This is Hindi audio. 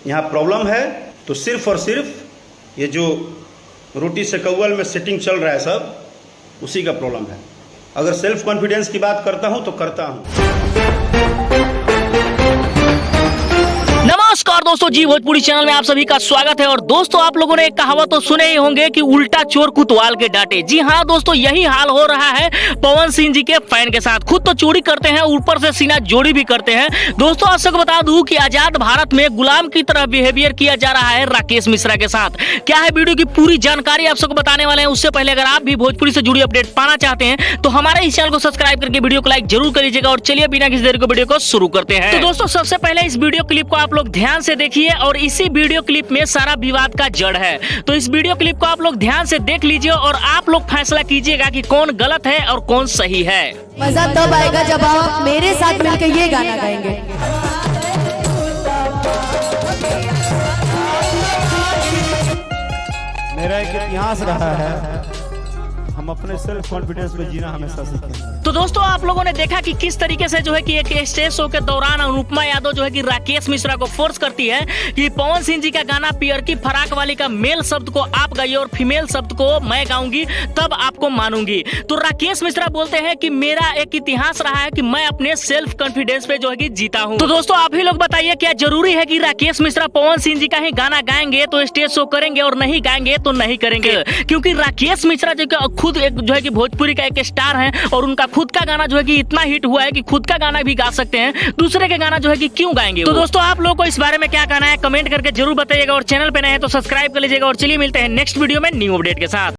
यहाँ प्रॉब्लम है तो सिर्फ और सिर्फ ये जो रोटी से कव्वल में सेटिंग चल रहा है सब, उसी का प्रॉब्लम है। अगर सेल्फ कॉन्फिडेंस की बात करता हूँ तो करता हूँ। नमस्कार दोस्तों, जी भोजपुरी चैनल में आप सभी का स्वागत है। और दोस्तों, आप लोगों ने एक कहावत तो सुने ही होंगे कि उल्टा चोर कोतवाल के डांटे। जी हाँ दोस्तों, यही हाल हो रहा है पवन सिंह जी के फैन के साथ। खुद तो चोरी करते हैं, ऊपर से सीना जोड़ी भी करते हैं। दोस्तों, आप सबको बता दूं कि आजाद भारत में गुलाम की तरह बिहेवियर किया जा रहा है राकेश मिश्रा के साथ। क्या है वीडियो की पूरी जानकारी आप सबको बताने वाले हैं। उससे पहले अगर आप भी भोजपुरी से जुड़ी अपडेट पाना चाहते हैं तो हमारे इस चैनल को सब्सक्राइब करके वीडियो को लाइक जरूर कर लीजिएगा। और चलिए बिना किसी देरी को वीडियो को शुरू करते हैं। तो दोस्तों, सबसे पहले इस वीडियो क्लिप को आप लोग ध्यान से देखिए और इसी वीडियो क्लिप में सारा विवाद का जड़ है। तो इस वीडियो क्लिप को आप लोग ध्यान से देख लीजिए और आप लोग फैसला कीजिएगा कि कौन गलत है और कौन सही है। मजा तब आएगा जब आप मेरे साथ मिलकर ये गाना गाएंगे। मेरा एक इतिहास रहा है, हम अपने सेल्फ कॉन्फिडेंस में जीना हमेशा सीखें। तो दोस्तों, आप लोगों ने देखा कि किस तरीके से जो है कि एक स्टेज शो के दौरान अनुपमा यादव जो है कि राकेश मिश्रा को फोर्स करती है कि पवन सिंह जी का गाना पियर की फराक वाली का मेल शब्द को आप गाइए और फीमेल शब्द को मैं गाऊंगी, तब आपको मानूंगी। तो राकेश मिश्रा बोलते हैं कि मेरा एक इतिहास रहा है कि मैं अपने सेल्फ कॉन्फिडेंस पे जो है कि जीता हूं। तो दोस्तों, आप ही लोग बताइए, क्या जरूरी है कि राकेश मिश्रा पवन सिंह जी का ही गाना गाएंगे तो स्टेज शो करेंगे और नहीं गाएंगे तो नहीं करेंगे? क्योंकि राकेश मिश्रा जो खुद एक जो है कि भोजपुरी का एक स्टार है और उनका खुद का गाना जो है कि इतना हिट हुआ है कि खुद का गाना भी गा सकते हैं, दूसरे के गाना जो है कि क्यों गाएंगे? तो दोस्तों, आप लोगों को इस बारे में क्या कहना है कमेंट करके जरूर बताइएगा और चैनल पे नए हैं तो सब्सक्राइब कर लीजिएगा। और चलिए मिलते हैं नेक्स्ट वीडियो में न्यू अपडेट के साथ।